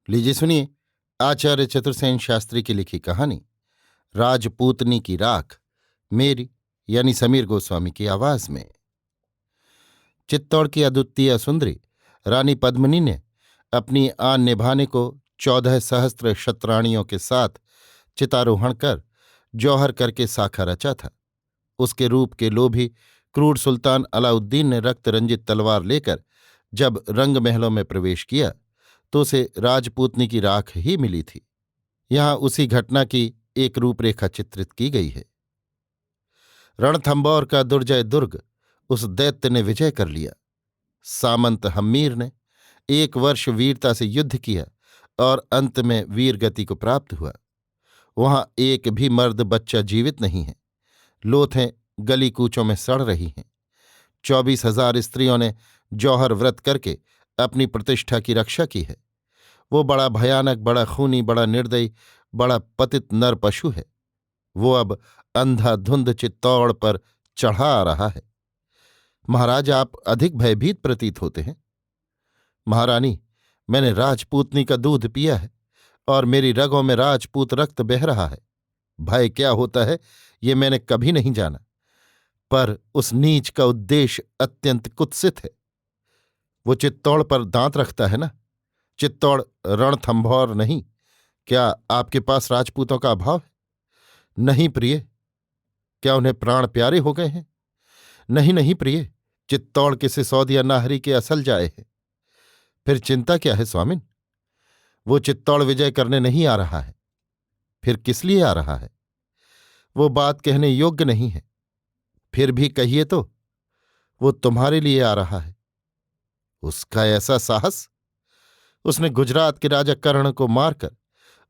लीजिए सुनिए। आचार्य चतुर्सेन शास्त्री की लिखी कहानी राजपूतनी की राख, मेरी यानी समीर गोस्वामी की आवाज में। चित्तौड़ की अद्वितीय सुंदरी रानी पद्मिनी ने अपनी आन निभाने को 14 सहस्त्र शतराणियों के साथ चितारोहण कर जौहर करके साखा रचा था। उसके रूप के लोभी क्रूर सुल्तान अलाउद्दीन ने रक्त रंजित तलवार लेकर जब रंग महलों में प्रवेश किया तो उसे राजपूतनी की राख ही मिली थी। यहां उसी घटना की एक रूपरेखा चित्रित की गई है। रणथंबौर का दुर्जय दुर्ग उस दैत्य ने विजय कर लिया। सामंत हम्मीर ने 1 वर्ष वीरता से युद्ध किया और अंत में वीरगति को प्राप्त हुआ। वहां एक भी मर्द बच्चा जीवित नहीं है। लोथें गली कूचों में सड़ रही हैं। 24,000 स्त्रियों ने जौहर व्रत करके अपनी प्रतिष्ठा की रक्षा की है। वो बड़ा भयानक, बड़ा खूनी, बड़ा निर्दयी, बड़ा पतित नर पशु है। वो अब अंधाधुंध चित्तौड़ पर चढ़ा आ रहा है। महाराज, आप अधिक भयभीत प्रतीत होते हैं। महारानी, मैंने राजपूतनी का दूध पिया है और मेरी रगों में राजपूत रक्त बह रहा है। भय क्या होता है ये मैंने कभी नहीं जाना, पर उस नीच का उद्देश्य अत्यंत कुत्सित है। वो चित्तौड़ पर दांत रखता है ना। चित्तौड़ रणथंभौर नहीं। क्या आपके पास राजपूतों का अभाव है? नहीं प्रिय। क्या उन्हें प्राण प्यारे हो गए हैं? नहीं नहीं प्रिय, चित्तौड़ के सिसोदिया नाहरी के असल जाए हैं। फिर चिंता क्या है स्वामिन? वो चित्तौड़ विजय करने नहीं आ रहा है। फिर किस लिए आ रहा है? वो बात कहने योग्य नहीं है। फिर भी कहिए तो। वो तुम्हारे लिए आ रहा है। उसका ऐसा साहस! उसने गुजरात के राजा कर्ण को मारकर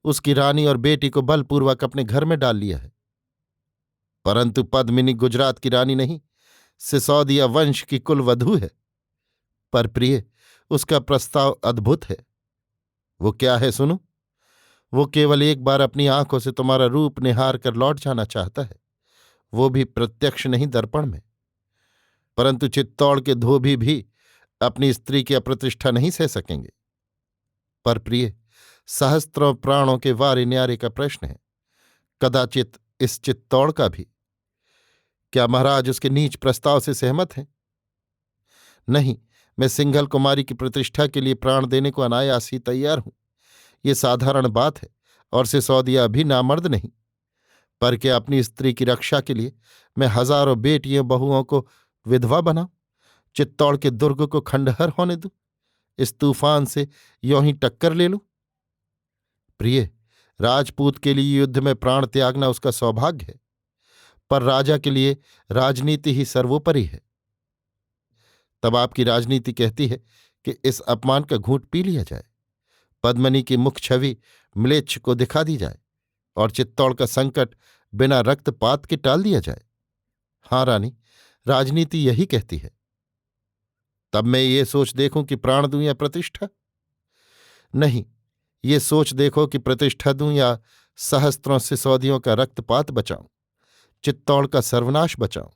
उसकी रानी और बेटी को बलपूर्वक अपने घर में डाल लिया है। परंतु पद्मिनी गुजरात की रानी नहीं, सिसोदिया वंश की कुलवधू है। पर प्रिय, उसका प्रस्ताव अद्भुत है। वो क्या है सुनो। वो केवल एक बार अपनी आंखों से तुम्हारा रूप निहार कर लौट जाना चाहता है, वो भी प्रत्यक्ष नहीं, दर्पण में। परंतु चित्तौड़ के धोबी भी अपनी स्त्री की अप्रतिष्ठा नहीं सह सकेंगे। पर प्रिय, सहस्त्रों प्राणों के वारे न्यारे का प्रश्न है, कदाचित इस चित्तौड़ का भी। क्या महाराज उसके नीच प्रस्ताव से सहमत हैं? नहीं, मैं सिंघल कुमारी की प्रतिष्ठा के लिए प्राण देने को अनायास ही तैयार हूं। ये साधारण बात है और सिसोदिया भी नामर्द नहीं। पर क्या अपनी स्त्री की रक्षा के लिए मैं हजारों बेटियों बहुओं को विधवा बनाऊं? चित्तौड़ के दुर्ग को खंडहर होने दूं? इस तूफान से यों ही टक्कर ले लूं? प्रिय, राजपूत के लिए युद्ध में प्राण त्यागना उसका सौभाग्य है, पर राजा के लिए राजनीति ही सर्वोपरि है। तब आपकी राजनीति कहती है कि इस अपमान का घूंट पी लिया जाए, पद्मिनी की मुख छवि म्लेच्छ को दिखा दी जाए और चित्तौड़ का संकट बिना रक्तपात के टाल दिया जाए। हाँ रानी, राजनीति यही कहती है। तब मैं ये सोच देखूं कि प्राण दूं या प्रतिष्ठा? नहीं, ये सोच देखो कि प्रतिष्ठा दूं या सहस्त्रों सिसोदियों का रक्तपात बचाऊं, चित्तौड़ का सर्वनाश बचाऊं,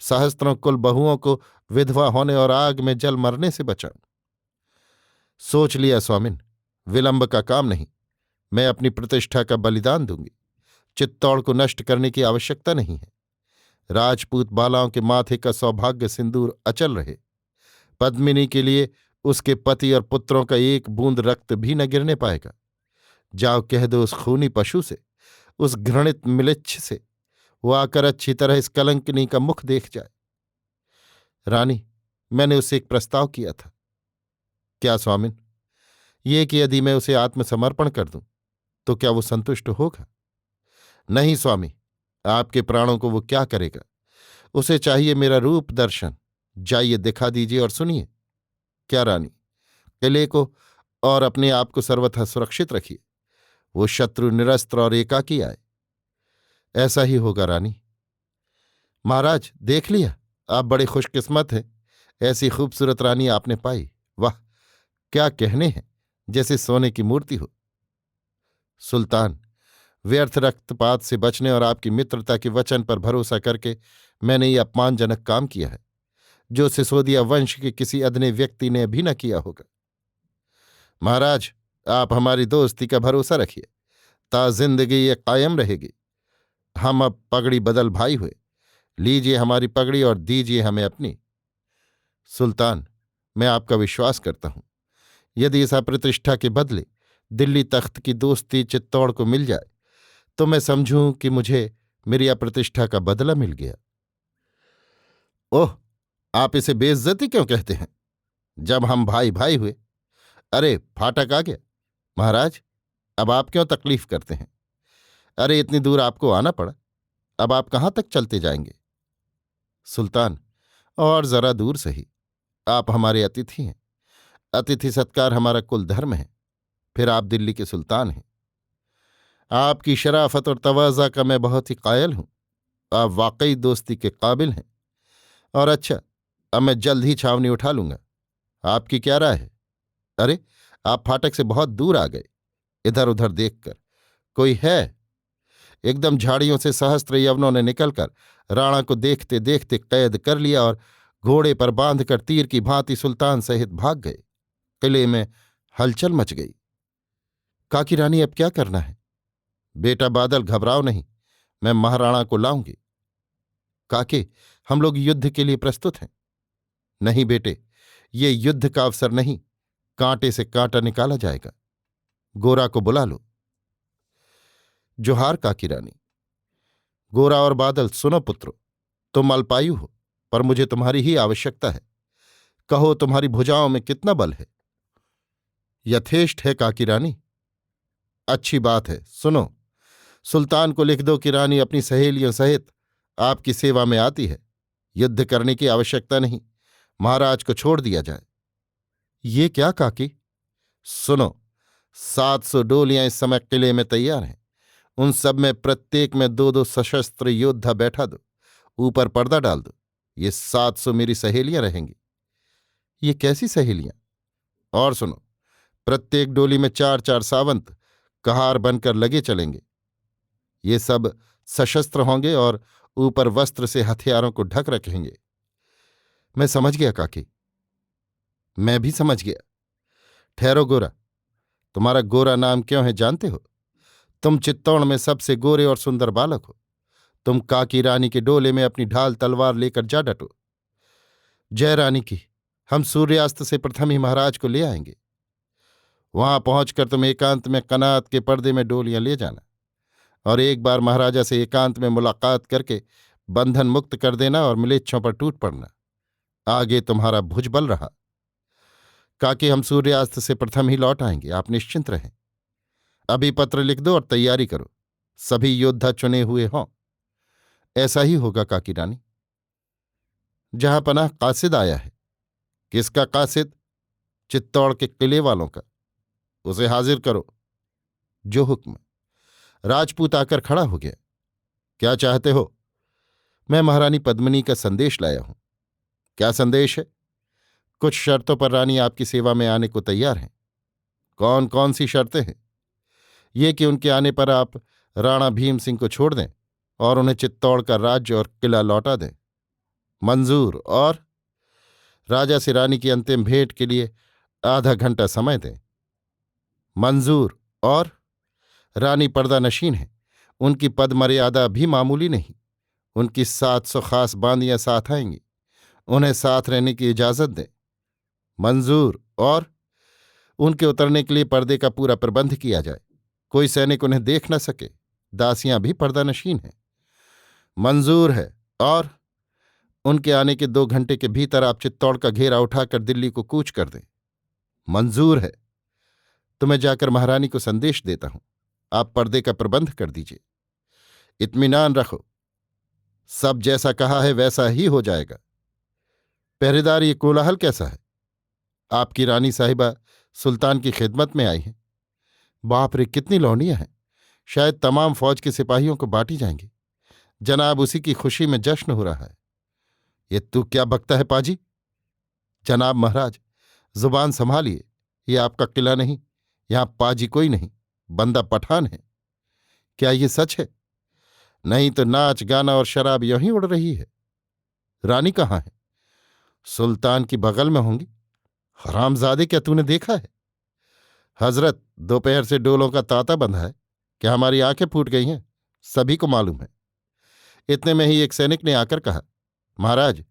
सहस्त्रों कुल बहुओं को विधवा होने और आग में जल मरने से बचाऊं। सोच लिया स्वामिन, विलंब का काम नहीं। मैं अपनी प्रतिष्ठा का बलिदान दूंगी। चित्तौड़ को नष्ट करने की आवश्यकता नहीं है। राजपूत बालाओं के माथे का सौभाग्य सिंदूर अचल रहे। पद्मिनी के लिए उसके पति और पुत्रों का एक बूंद रक्त भी न गिरने पाएगा। जाओ कह दो उस खूनी पशु से, उस घृणित मिलिच्छ से, वो आकर अच्छी तरह इस कलंकिनी का मुख देख जाए। रानी, मैंने उसे एक प्रस्ताव किया था। क्या स्वामिन? ये कि यदि मैं उसे आत्मसमर्पण कर दूं तो क्या वो संतुष्ट होगा? नहीं स्वामी, आपके प्राणों को वो क्या करेगा? उसे चाहिए मेरा रूप दर्शन। जाइए, दिखा दीजिए और सुनिए। क्या रानी, किले को और अपने आप को सर्वथा सुरक्षित रखिए। वो शत्रु निरस्त्र और एकाकी आए। ऐसा ही होगा रानी। महाराज, देख लिया, आप बड़े खुशकिस्मत हैं। ऐसी खूबसूरत रानी आपने पाई। वाह, क्या कहने हैं, जैसे सोने की मूर्ति हो। सुल्तान, व्यर्थ रक्तपात से बचने और आपकी मित्रता के वचन पर भरोसा करके मैंने ये अपमानजनक काम किया है, जो सिसोदिया वंश के किसी अदने व्यक्ति ने भी न किया होगा। महाराज, आप हमारी दोस्ती का भरोसा रखिए, ता जिंदगी ये कायम रहेगी। हम अब पगड़ी बदल भाई हुए। लीजिए हमारी पगड़ी और दीजिए हमें अपनी। सुल्तान, मैं आपका विश्वास करता हूं। यदि इस अप्रतिष्ठा के बदले दिल्ली तख्त की दोस्ती चित्तौड़ को मिल जाए तो मैं समझूं कि मुझे मेरी अप्रतिष्ठा का बदला मिल गया। ओह, आप इसे बेइज्जती क्यों कहते हैं? जब हम भाई भाई हुए। अरे फाटक आ गया। महाराज, अब आप क्यों तकलीफ करते हैं? अरे इतनी दूर आपको आना पड़ा, अब आप कहाँ तक चलते जाएंगे? सुल्तान, और जरा दूर सही। आप हमारे अतिथि हैं। अतिथि सत्कार हमारा कुल धर्म है। फिर आप दिल्ली के सुल्तान हैं। आपकी शराफत और तवाज़ा का मैं बहुत ही कायल हूं। आप वाकई दोस्ती के काबिल हैं। और अच्छा, अब मैं जल्द ही छावनी उठा लूंगा। आपकी क्या राय है? अरे, आप फाटक से बहुत दूर आ गए। इधर उधर देखकर कोई है? एकदम झाड़ियों से सहस्त्र यवनों ने निकलकर राणा को देखते देखते कैद कर लिया और घोड़े पर बांधकर तीर की भांति सुल्तान सहित भाग गए। किले में हलचल मच गई। काकी रानी, अब क्या करना है? बेटा बादल, घबराओ नहीं, मैं महाराणा को लाऊंगी। काके, हम लोग युद्ध के लिए प्रस्तुत हैं। नहीं बेटे, ये युद्ध का अवसर नहीं, कांटे से कांटा निकाला जाएगा। गोरा को बुला लो। जोहार काकी रानी। गोरा और बादल, सुनो पुत्रो, तुम अल्पायु हो, पर मुझे तुम्हारी ही आवश्यकता है। कहो, तुम्हारी भुजाओं में कितना बल है? यथेष्ट है काकी रानी। अच्छी बात है, सुनो। सुल्तान को लिख दो कि रानी अपनी सहेलियों सहित आपकी सेवा में आती है। युद्ध करने की आवश्यकता नहीं, महाराज को छोड़ दिया जाए। ये क्या काकी? सुनो, 700 डोलियां इस समय किले में तैयार हैं। उन सब में प्रत्येक में 2-2 सशस्त्र योद्धा बैठा दो। ऊपर पर्दा डाल दो। ये 700 मेरी सहेलियां रहेंगी। ये कैसी सहेलियां? और सुनो, प्रत्येक डोली में 4-4 सावंत कहार बनकर लगे चलेंगे। ये सब सशस्त्र होंगे और ऊपर वस्त्र से हथियारों को ढक रखेंगे। मैं समझ गया काकी, मैं भी समझ गया। ठहरो गोरा, तुम्हारा गोरा नाम क्यों है जानते हो? तुम चित्तौड़ में सबसे गोरे और सुंदर बालक हो। तुम काकी रानी के डोले में अपनी ढाल तलवार लेकर जा डटो। जय रानी की। हम सूर्यास्त से प्रथम ही महाराज को ले आएंगे। वहां पहुंचकर तुम एकांत में कनात के पर्दे में डोलियां ले जाना और एक बार महाराजा से एकांत में मुलाकात करके बंधन मुक्त कर देना और मिलेच्छों पर टूट पड़ना। आगे तुम्हारा भुजबल रहा। काकी, हम सूर्यास्त से प्रथम ही लौट आएंगे, आप निश्चिंत रहें। अभी पत्र लिख दो और तैयारी करो। सभी योद्धा चुने हुए हों। ऐसा ही होगा काकी रानी। जहां पनाह कासिद आया है। किसका कासिद? चित्तौड़ के किले वालों का। उसे हाजिर करो। जो हुक्म। राजपूत आकर खड़ा हो गया। क्या चाहते हो? मैं महारानी पद्मिनी का संदेश लाया हूं। क्या संदेश है? कुछ शर्तों पर रानी आपकी सेवा में आने को तैयार हैं। कौन कौन सी शर्तें हैं? ये कि उनके आने पर आप राणा भीम सिंह को छोड़ दें और उन्हें चित्तौड़ का राज्य और किला लौटा दें। मंजूर। और राजा से रानी की अंतिम भेंट के लिए आधा घंटा समय दें। मंजूर। और रानी पर्दा नशीन है, उनकी पद मर्यादा भी मामूली नहीं। उनकी 700 खास बांदियां साथ आएंगी। उन्हें साथ रहने की इजाजत दें। मंजूर। और उनके उतरने के लिए पर्दे का पूरा प्रबंध किया जाए, कोई सैनिक उन्हें देख न सके। दासियां भी पर्दा नशीन हैं। मंजूर है। और उनके आने के 2 घंटे के भीतर आप चित्तौड़ का घेरा उठाकर दिल्ली को कूच कर दें। मंजूर है। तो मैं जाकर महारानी को संदेश देता हूं, आप पर्दे का प्रबंध कर दीजिए। इत्मीनान रखो, सब जैसा कहा है वैसा ही हो जाएगा। पहरेदार, ये कोलाहल कैसा है? आपकी रानी साहिबा सुल्तान की खिदमत में आई हैं। बाप रे, कितनी लौंडियां हैं! शायद तमाम फौज के सिपाहियों को बांटी जाएंगी। जनाब, उसी की खुशी में जश्न हो रहा है। ये तू क्या बकता है पाजी? जनाब महाराज, जुबान संभालिए। ये आपका किला नहीं, यहां पाजी कोई नहीं, बंदा पठान है। क्या ये सच है? नहीं तो नाच गाना और शराब यूं ही उड़ रही है। रानी कहाँ है? सुल्तान की बगल में होंगी। हरामजादे, क्या तूने देखा है? हजरत, दोपहर से डोलों का तांता बंधा है। क्या हमारी आंखें फूट गई हैं? सभी को मालूम है। इतने में ही एक सैनिक ने आकर कहा, महाराज,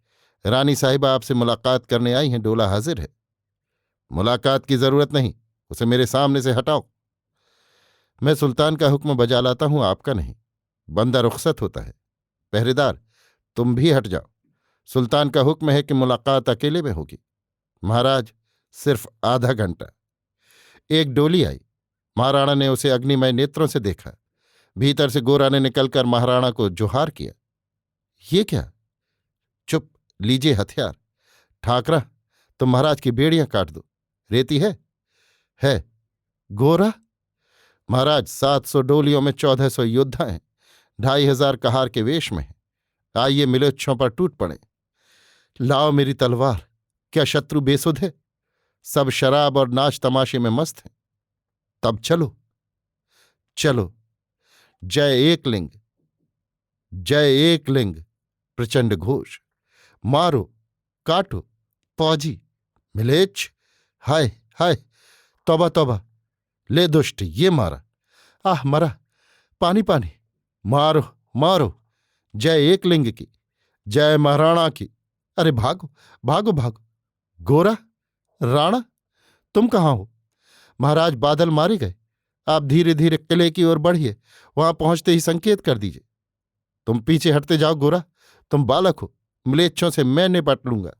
रानी साहिबा आपसे मुलाकात करने आई हैं, डोला हाजिर है। मुलाकात की जरूरत नहीं, उसे मेरे सामने से हटाओ। मैं सुल्तान का हुक्म बजा लाता हूं, आपका नहीं। बंदा रुखसत होता है। पहरेदार, तुम भी हट जाओ। सुल्तान का हुक्म है कि मुलाकात अकेले में होगी। महाराज, सिर्फ आधा घंटा। एक डोली आई। महाराणा ने उसे अग्निमय नेत्रों से देखा। भीतर से गोरा ने निकलकर महाराणा को जोहार किया। ये क्या? चुप, लीजिए हथियार। ठाकरा, तुम महाराज की बेड़ियां काट दो। रेती है? है। गोरा? महाराज, 700 डोलियों में 1400 योद्धा हैं, 2500 कहार के वेश में हैं। आइए मिलोच्छों पर टूट पड़े। लाओ मेरी तलवार। क्या शत्रु बेसुध है? सब शराब और नाच तमाशे में मस्त हैं। तब चलो, चलो। जय एकलिंग, जय एकलिंग। प्रचंड घोष। मारो, काटो, फौजी, मिलेच्छ। हाय हाय, तौबा तौबा। ले दुष्ट, ये मारा। आह, मरा। पानी पानी। मारो, मारो। जय एकलिंग की, जय महाराणा की। अरे भागो, भागो, भागो। गोरा, राणा, तुम कहाँ हो? महाराज, बादल मारे गए। आप धीरे धीरे किले की ओर बढ़िए, वहां पहुंचते ही संकेत कर दीजिए। तुम पीछे हटते जाओ गोरा, तुम बालक हो, म्लेच्छों से मैं निपट लूंगा।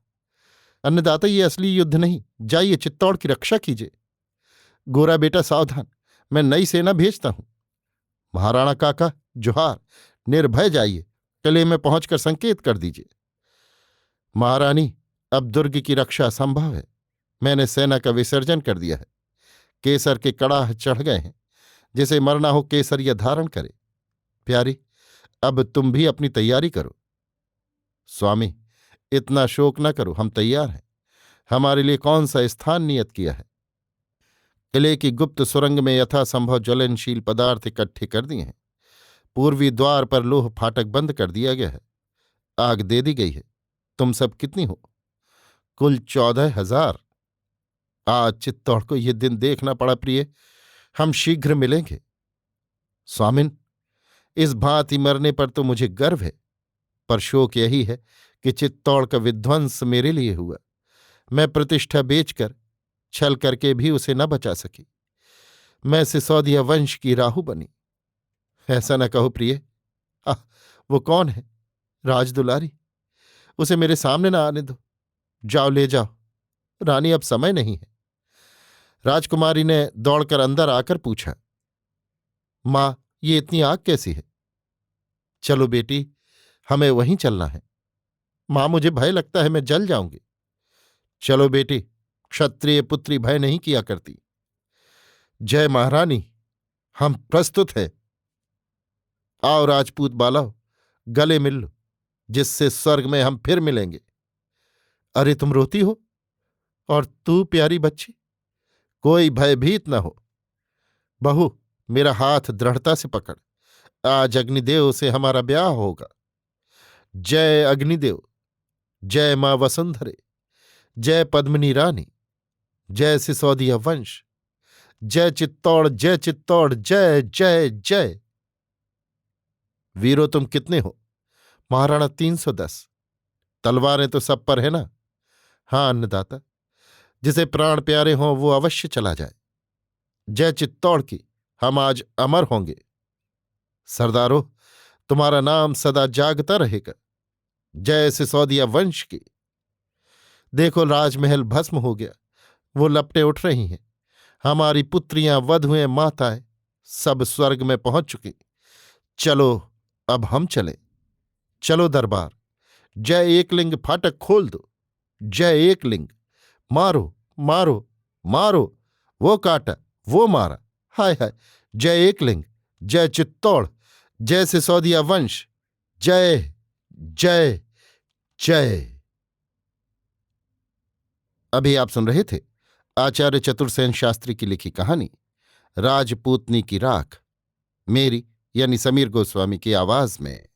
अन्नदाता, ये असली युद्ध नहीं, जाइए चित्तौड़ की रक्षा कीजिए। गोरा बेटा सावधान, मैं नई सेना भेजता हूं। महाराणा काका, जोहार। निर्भय जाइए, किले में पहुंचकर संकेत कर दीजिए। महारानी, अब दुर्ग की रक्षा असंभव है। मैंने सेना का विसर्जन कर दिया है। केसर के कड़ाह चढ़ गए हैं। जिसे मरना हो केसरिया धारण करे। प्यारी, अब तुम भी अपनी तैयारी करो। स्वामी, इतना शोक न करो, हम तैयार हैं। हमारे लिए कौन सा स्थान नियत किया है? किले की गुप्त सुरंग में यथासंभव ज्वलनशील पदार्थ इकट्ठे कर दिए हैं। पूर्वी द्वार पर लोह फाटक बंद कर दिया गया है। आग दे दी गई है। तुम सब कितनी हो? कुल 14,000। आज चित्तौड़ को ये दिन देखना पड़ा प्रिय। हम शीघ्र मिलेंगे। स्वामिन, इस भांति मरने पर तो मुझे गर्व है, पर शोक यही है कि चित्तौड़ का विध्वंस मेरे लिए हुआ। मैं प्रतिष्ठा बेचकर, छल करके भी उसे न बचा सकी। मैं सिसोदिया वंश की राहु बनी। ऐसा न कहो प्रिय। आह, वो कौन है? राजदुलारी। उसे मेरे सामने न आने दो। जाओ, ले जाओ। रानी, अब समय नहीं है। राजकुमारी ने दौड़कर अंदर आकर पूछा, मां, ये इतनी आग कैसी है? चलो बेटी, हमें वहीं चलना है। मां, मुझे भय लगता है, मैं जल जाऊंगी। चलो बेटी, क्षत्रिय पुत्री भय नहीं किया करती। जय महारानी, हम प्रस्तुत हैं। आओ राजपूत बालाओ, गले मिल लो, जिससे स्वर्ग में हम फिर मिलेंगे। अरे, तुम रोती हो? और तू प्यारी बच्ची? कोई भयभीत न हो। बहू, मेरा हाथ दृढ़ता से पकड़। आज अग्निदेव से हमारा ब्याह होगा। जय अग्निदेव, जय मां वसुंधरे, जय पद्मिनी रानी, जय सिसोदिया वंश, जय चित्तौड़, जय चित्तौड़, जय जय जय। वीरो, तुम कितने हो? महाराणा, 310। तलवारें तो सब पर है ना? हाँ अन्नदाता, जिसे प्राण प्यारे हों वो अवश्य चला जाए। जय चित्तौड़ की, हम आज अमर होंगे। सरदारों, तुम्हारा नाम सदा जागता रहेगा। जय सिसोदिया वंश की। देखो, राजमहल भस्म हो गया, वो लपटें उठ रही हैं। हमारी पुत्रियां, वधुएं, माताएं सब स्वर्ग में पहुंच चुकी। चलो, अब हम चलें। चलो दरबार। जय एकलिंग, फाटक खोल दो। जय एकलिंग। मारो, मारो, मारो। वो काटा, वो मारा। हाय हाय। जय एकलिंग, जय चित्तौड़, जय सिसोदिया वंश, जय जय जय। अभी आप सुन रहे थे आचार्य चतुर्सेन शास्त्री की लिखी कहानी राजपूतनी की राख, मेरी यानी समीर गोस्वामी की आवाज में।